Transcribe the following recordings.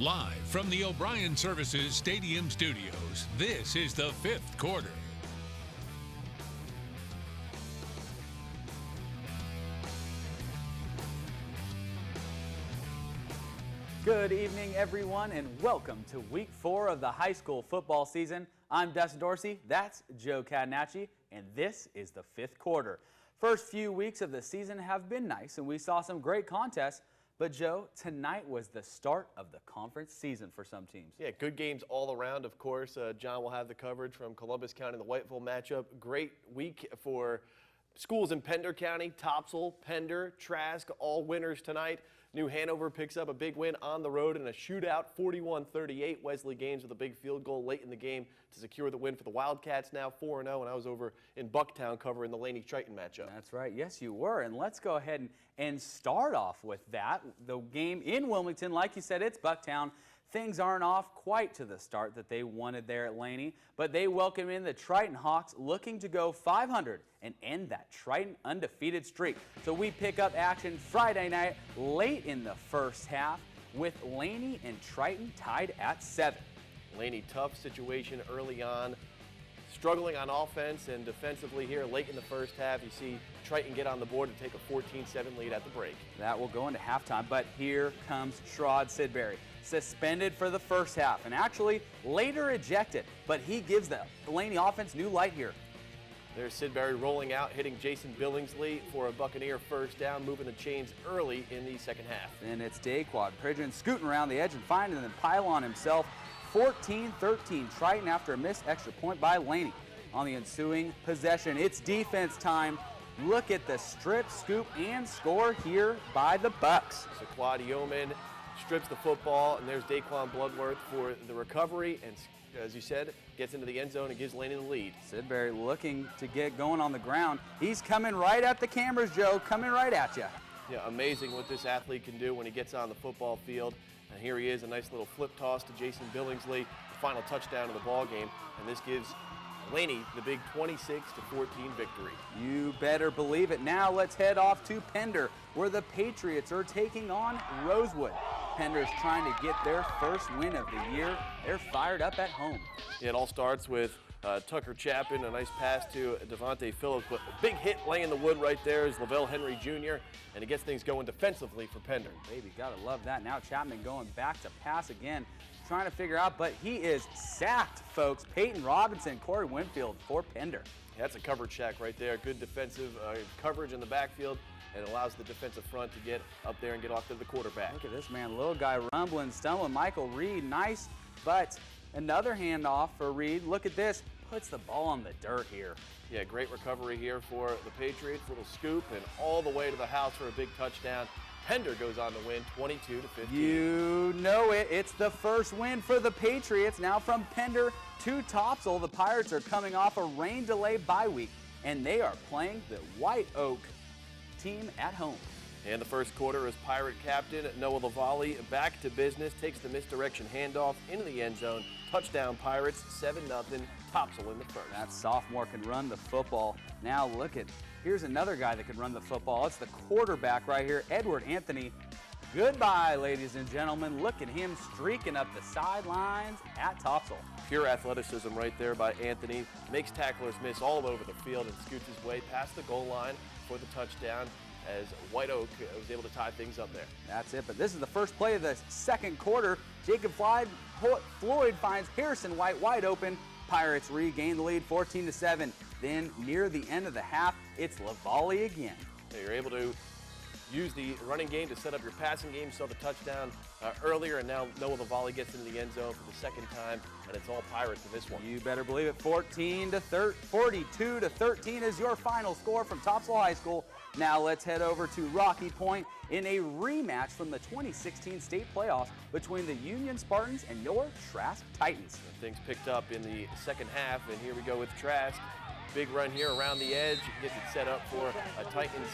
Live from the O'Brien Services Stadium Studios, this is the fifth quarter. Good evening, everyone, and welcome to week 4 of the high school football season. I'm Dustin Dorsey, that's Joe Catenacci, and this is the fifth quarter. First few weeks of the season have been nice, and we saw some great contests. But, Joe, tonight was the start of the conference season for some teams. Yeah, good games all around, of course. John will have the coverage from Columbus County, the Whiteville matchup. Great week for schools in Pender County, Topsail, Pender, Trask, all winners tonight. New Hanover picks up a big win on the road in a shootout, 41-38. Wesley Gaines with a big field goal late in the game to secure the win for the Wildcats, now 4-0, and I was over in Bucktown covering the Laney-Triton matchup. That's right. Yes, you were. And let's go ahead and start off with that. The game in Wilmington, like you said, it's Bucktown. Things aren't off quite to the start that they wanted there at Laney, but they welcome in the Triton Hawks looking to go 500 and end that Triton undefeated streak. So we pick up action Friday night late in the first half with Laney and Triton tied at 7. Laney, tough situation early on, struggling on offense and defensively here late in the first half. You see Triton get on the board to take a 14-7 lead at the break. That will go into halftime, but here comes Sherrod Sidbury. Suspended for the first half and actually later ejected, but he gives the Laney offense new light here. There's Sidbury rolling out, hitting Jason Billingsley for a Buccaneer first down, moving the chains early in the second half. And it's Daquad Pridgeon scooting around the edge and finding the pylon himself. 14-13 Triton after a missed extra point by Laney. On the ensuing possession, it's defense time. Look at the strip, scoop, and score here by the Bucks. So Quad Yeoman strips the football, and there's Daquan Bloodworth for the recovery, and as you said, gets into the end zone and gives Laney the lead. Sidbury looking to get going on the ground. He's coming right at the cameras, Joe, coming right at you. Yeah, amazing what this athlete can do when he gets on the football field. And here he is, a nice little flip toss to Jason Billingsley, the final touchdown of the ball game, and this gives Laney the big 26-14 victory. You better believe it. Now let's head off to Pender, where the Patriots are taking on Rosewood. Pender's trying to get their first win of the year. They're fired up at home. Yeah, it all starts with Tucker Chapin, a nice pass to Devontae Phillips, but a big hit laying the wood right there is Lavelle Henry Jr., and it gets things going defensively for Pender. Baby, gotta love that. Now Chapman going back to pass again, trying to figure out, but he is sacked, folks. Peyton Robinson, Corey Winfield for Pender. Yeah, that's a coverage sack right there. Good defensive coverage in the backfield, and allows the defensive front to get up there and get off to the quarterback. Look at this man, little guy rumbling, stumbling. Michael Reed, nice, but another handoff for Reed. Look at this, puts the ball on the dirt here. Yeah, great recovery here for the Patriots. Little scoop and all the way to the house for a big touchdown. Pender goes on to win 22-15. You know it. It's the first win for the Patriots. Now from Pender to Topsail, the Pirates are coming off a rain delay bye week, and they are playing the White Oak team at home. And the first quarter is Pirate captain Noah Lavallee back to business, takes the misdirection handoff into the end zone. Touchdown Pirates, 7-0, Topsail in the first. That sophomore can run the football. Now look at, here's another guy that can run the football. It's the quarterback right here, Edward Anthony. Goodbye, ladies and gentlemen. Look at him streaking up the sidelines at Topsail. Pure athleticism right there by Anthony. Makes tacklers miss all over the field and scoots his way past the goal line for the touchdown as White Oak was able to tie things up there. That's it, but this is the first play of the second quarter. Jacob Floyd finds Harrison White wide open. Pirates regain the lead 14-7. Then near the end of the half, it's Lavallee again. You're able to use the running game to set up your passing game. You saw the touchdown earlier, and now Noah Lavallee gets into the end zone for the second time, and it's all Pirates in this one. You better believe it. 42-13 is your final score from Topsail High School. Now let's head over to Rocky Point in a rematch from the 2016 state playoffs between the Union Spartans and your Trask Titans. And things picked up in the second half, and here we go with Trask. Big run here around the edge, gets it set up for a Titans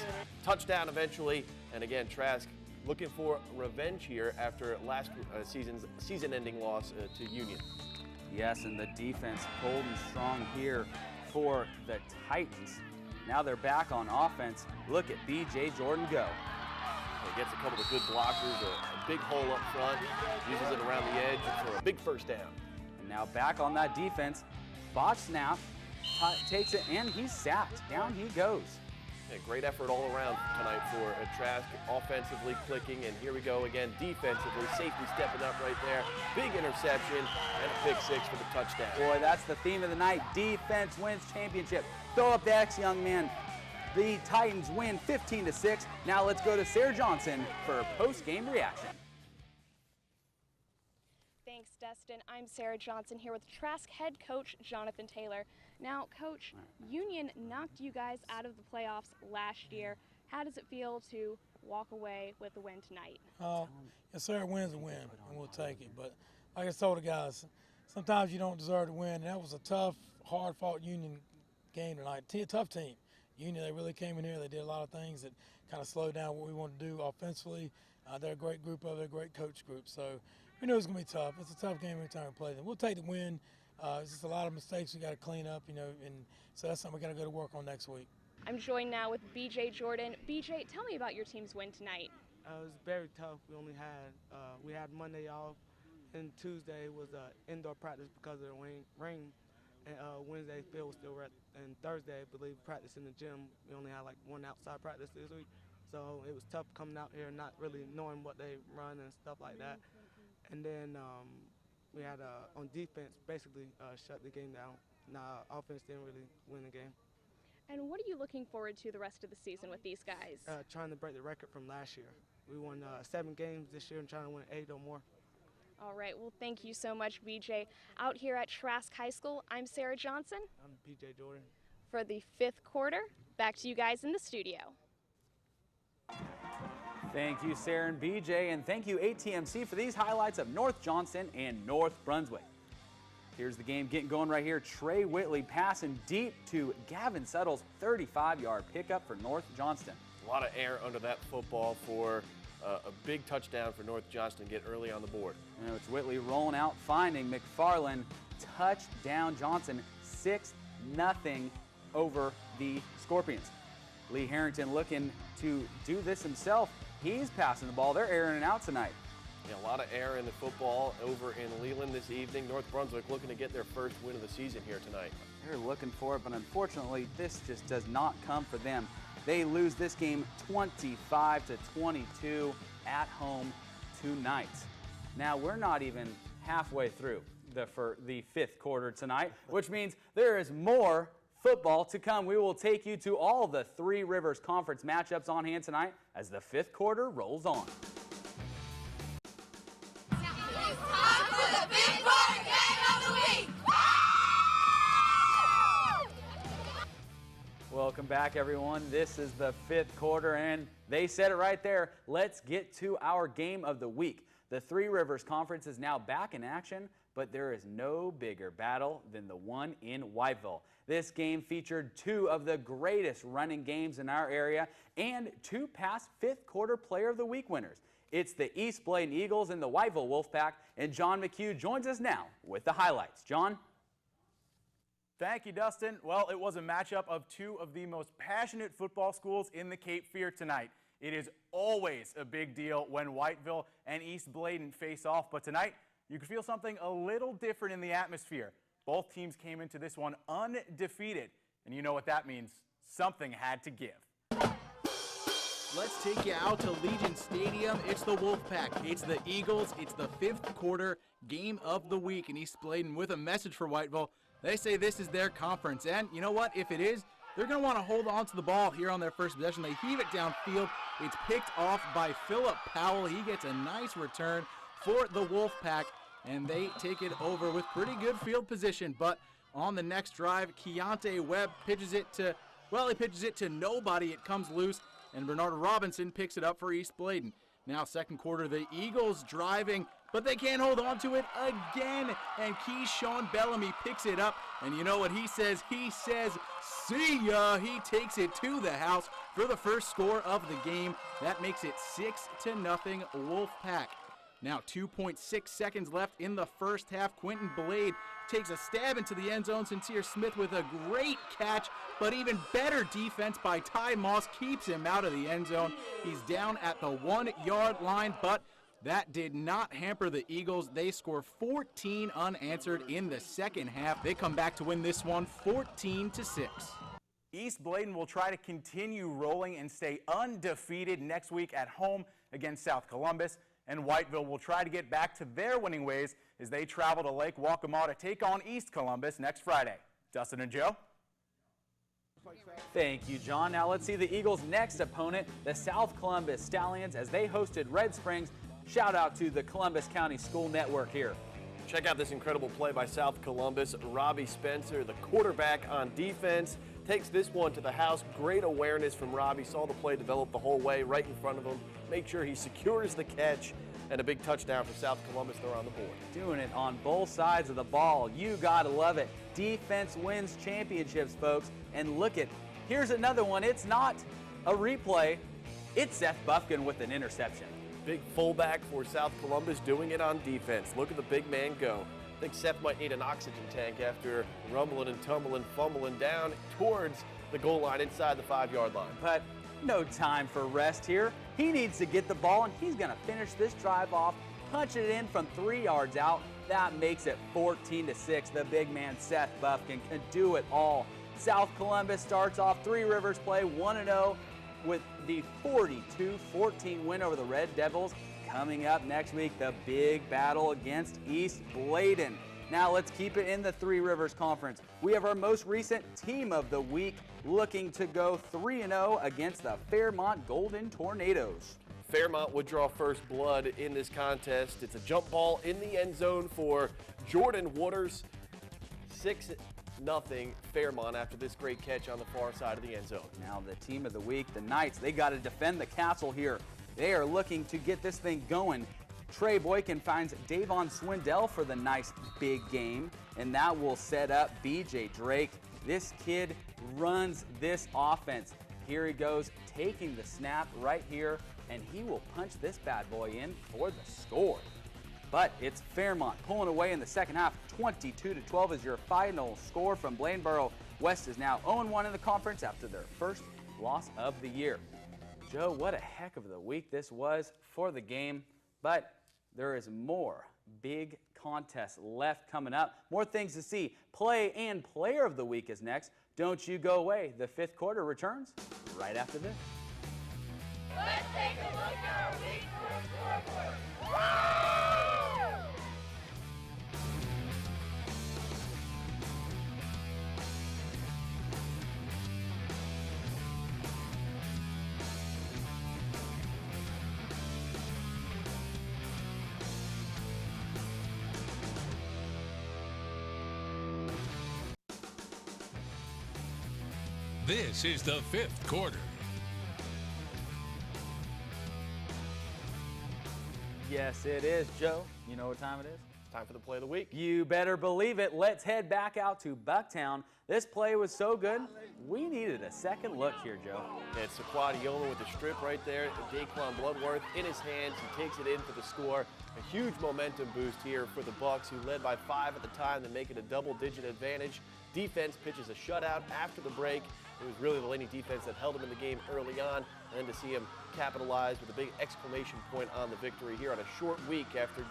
touchdown eventually. And again, Trask looking for revenge here after last season's season-ending loss to Union. Yes, and the defense holding strong here for the Titans. Now they're back on offense. Look at B.J. Jordan go. So gets a couple of good blockers, a big hole up front, uses it around the edge for a big first down. And now back on that defense. Botch snap, takes it, and he's sacked. Down he goes. Yeah, great effort all around tonight for Trask, offensively clicking, and here we go again defensively. Safety stepping up right there. Big interception and a pick six for the touchdown. Boy, that's the theme of the night. Defense wins championship. Throw up the X, young man. The Titans win 15-6. Now let's go to Sarah Johnson for a post-game reaction. Thanks, Dustin. I'm Sarah Johnson here with Trask head coach Jonathan Taylor. Now, Coach, Union knocked you guys out of the playoffs last year. How does it feel to walk away with a win tonight? Yes, sir. A win's a win, and we'll take it. But like I told the guys, sometimes you don't deserve to win. And that was a tough, hard-fought Union game tonight. Tough team. Union, they really came in here. They did a lot of things that kind of slowed down what we want to do offensively. They're a great group of it, a great coach group. So we know it's going to be tough. It's a tough game every time we play them. We'll take the win. It's just a lot of mistakes we got to clean up, and so that's something we got to go to work on next week. I'm joined now with BJ Jordan. BJ, tell me about your team's win tonight. It was very tough. We only had we had Monday off, and Tuesday was indoor practice because of the rain. And Wednesday field was still wet, and Thursday, I believe, practice in the gym. We only had like one outside practice this week, so it was tough coming out here and not really knowing what they run and stuff like that. And then we had on defense basically shut the game down. Now offense didn't really win the game. And what are you looking forward to the rest of the season with these guys? Trying to break the record from last year. We won 7 games this year and trying to win 8 or more. All right, well, thank you so much, BJ. Out here at Trask High School, I'm Sarah Johnson. I'm BJ Jordan. For the 5th quarter, back to you guys in the studio. Thank you, Sarah and BJ, and thank you, ATMC, for these highlights of North Johnston and North Brunswick. Here's the game getting going right here. Trey Whitley passing deep to Gavin Settles, 35-yard pickup for North Johnston. A lot of air under that football for a big touchdown for North Johnston, get early on the board. It's Whitley rolling out, finding McFarland. Touchdown Johnson, 6-0 over the Scorpions. Lee Harrington looking to do this himself. He's passing the ball. They're airing it out tonight. Yeah, a lot of air in the football over in Leland this evening. North Brunswick looking to get their first win of the season here tonight. They're looking for it, but unfortunately, this just does not come for them. They lose this game 25-22 at home tonight. Now, we're not even halfway through the 5th quarter tonight, which means there is more football to come. We will take you to all the Three Rivers Conference matchups on hand tonight as the 5th quarter rolls on. Welcome back, everyone. This is the 5th quarter, and they said it right there. Let's get to our game of the week. The Three Rivers Conference is now back in action, but there is no bigger battle than the one in Whiteville. This game featured 2 of the greatest running games in our area and 2 past 5th quarter Player of the Week winners. It's the East Bladen Eagles and the Whiteville Wolfpack, and John McHugh joins us now with the highlights. John? Thank you, Dustin. Well, it was a matchup of 2 of the most passionate football schools in the Cape Fear tonight. It is always a big deal when Whiteville and East Bladen face off, but tonight you could feel something a little different in the atmosphere. Both teams came into this one undefeated, and you know what that means. Something had to give. Let's take you out to Legion Stadium. It's the Wolfpack. It's the Eagles. It's the 5th quarter game of the week in East Bladen with a message for Whiteville. They say this is their conference, and you know what? If it is, they're going to want to hold on to the ball here on their first possession. They heave it downfield. It's picked off by Phillip Powell. He gets a nice return for the Wolfpack, and they take it over with pretty good field position. But on the next drive, Keontae Webb pitches it to, well, he pitches it to nobody. It comes loose, and Bernardo Robinson picks it up for East Bladen. Now, 2nd quarter, the Eagles driving, but they can't hold on to it again. And Keyshawn Bellamy picks it up. And you know what he says? He says, see ya. He takes it to the house for the first score of the game. That makes it 6-0 Wolfpack. Now 2.6 seconds left in the first half. Quentin Blade takes a stab into the end zone. Sincere Smith with a great catch, but even better defense by Ty Moss keeps him out of the end zone. He's down at the 1-yard line, but that did not hamper the Eagles. They score 14 unanswered in the second half. They come back to win this one 14-6. East Bladen will try to continue rolling and stay undefeated next week at home against South Columbus. And Whiteville will try to get back to their winning ways as they travel to Lake Waccamaw to take on East Columbus next Friday. Dustin and Joe. Thank you, John. Now let's see the Eagles' next opponent, the South Columbus Stallions, as they hosted Red Springs. Shout out to the Columbus County School Network here. Check out this incredible play by South Columbus. Robbie Spencer, the quarterback on defense, takes this one to the house. Great awareness from Robbie. Saw the play develop the whole way right in front of him. Make sure he secures the catch, and a big touchdown for South Columbus. They're on the board. Doing it on both sides of the ball. You gotta love it. Defense wins championships, folks. And look at, here's another one. It's not a replay. It's Seth Buffkin with an interception. Big fullback for South Columbus doing it on defense. Look at the big man go. I think Seth might need an oxygen tank after rumbling and tumbling, fumbling down towards the goal line inside the 5-yard line. But no time for rest here. He needs to get the ball, and he's going to finish this drive off, punch it in from 3 yards out. That makes it 14-6. The big man, Seth Buffkin, can do it all. South Columbus starts off Three Rivers play 1-0 with the 42-14 win over the Red Devils. Coming up next week, the big battle against East Bladen. Now let's keep it in the Three Rivers Conference. We have our most recent team of the week looking to go 3-0 against the Fairmont Golden Tornadoes. Fairmont would draw first blood in this contest. It's a jump ball in the end zone for Jordan Waters. 6-0 Fairmont after this great catch on the far side of the end zone. Now the team of the week, the Knights, they got to defend the castle here. They are looking to get this thing going. Trey Boykin finds Davon Swindell for the nice big game, and that will set up BJ Drake. This kid runs this offense. Here he goes, taking the snap right here, and he will punch this bad boy in for the score. But it's Fairmont pulling away in the second half. 22-12 is your final score from Blainboro. West is now 0-1 in the conference after their first loss of the year. Joe, what a heck of a week this was for the game, but there is more big contests left coming up. More things to see. Play and Player of the Week is next. Don't you go away. The fifth quarter returns right after this. Let's take a look at our week four scoreboard. This is the fifth quarter. Yes, it is, Joe. You know what time it is? Time for the play of the week. You better believe it. Let's head back out to Bucktown. This play was so good, we needed a second look here, Joe. It's Aquadiola with the strip right there. Daquan Bloodworth in his hands. He takes it in for the score. A huge momentum boost here for the Bucks, who led by 5 at the time to make it a double-digit advantage. Defense pitches a shutout after the break. It was really the Laney defense that held him in the game early on, and then to see him capitalize with a big exclamation point on the victory here on a short week after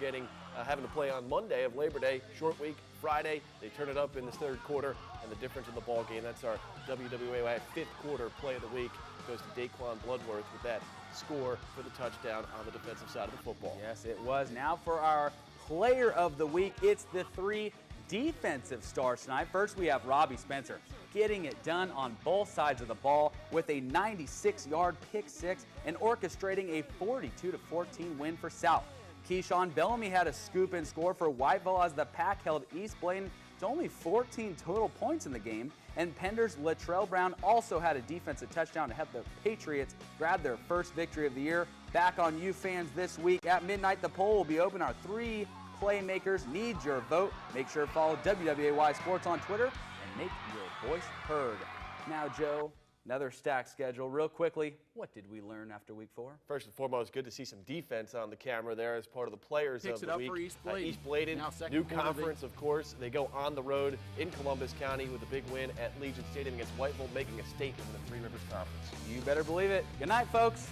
having to play on Monday of Labor Day. Short week, Friday, they turn it up in the third quarter, and the difference in the ball game. That's our WWA fifth quarter play of the week. Goes to Daquan Bloodworth with that score for the touchdown on the defensive side of the football. Yes, it was. Now for our Player of the Week, it's the 3 defensive stars tonight. First, we have Robbie Spencer getting it done on both sides of the ball with a 96-yard pick six and orchestrating a 42-14 win for South. Keyshawn Bellamy had a scoop and score for Whiteville as the Pack held East Bladen to only 14 total points in the game. And Pender's Latrell Brown also had a defensive touchdown to help the Patriots grab their first victory of the year. Back on you fans this week at midnight, the poll will be open. Our 3 playmakers need your vote. Make sure to follow WWAY Sports on Twitter and make your voice heard. Now, Joe, Another stacked schedule. Real quickly, what did we learn after week 4? First and foremost, good to see some defense on the camera there as part of the players Picks of it the up week. for East Bladen. East Bladen, Now second new quarter, conference, of course. They go on the road in Columbus County with a big win at Legion Stadium against Whiteville, making a statement in the Three Rivers Conference. You better believe it. Good night, folks.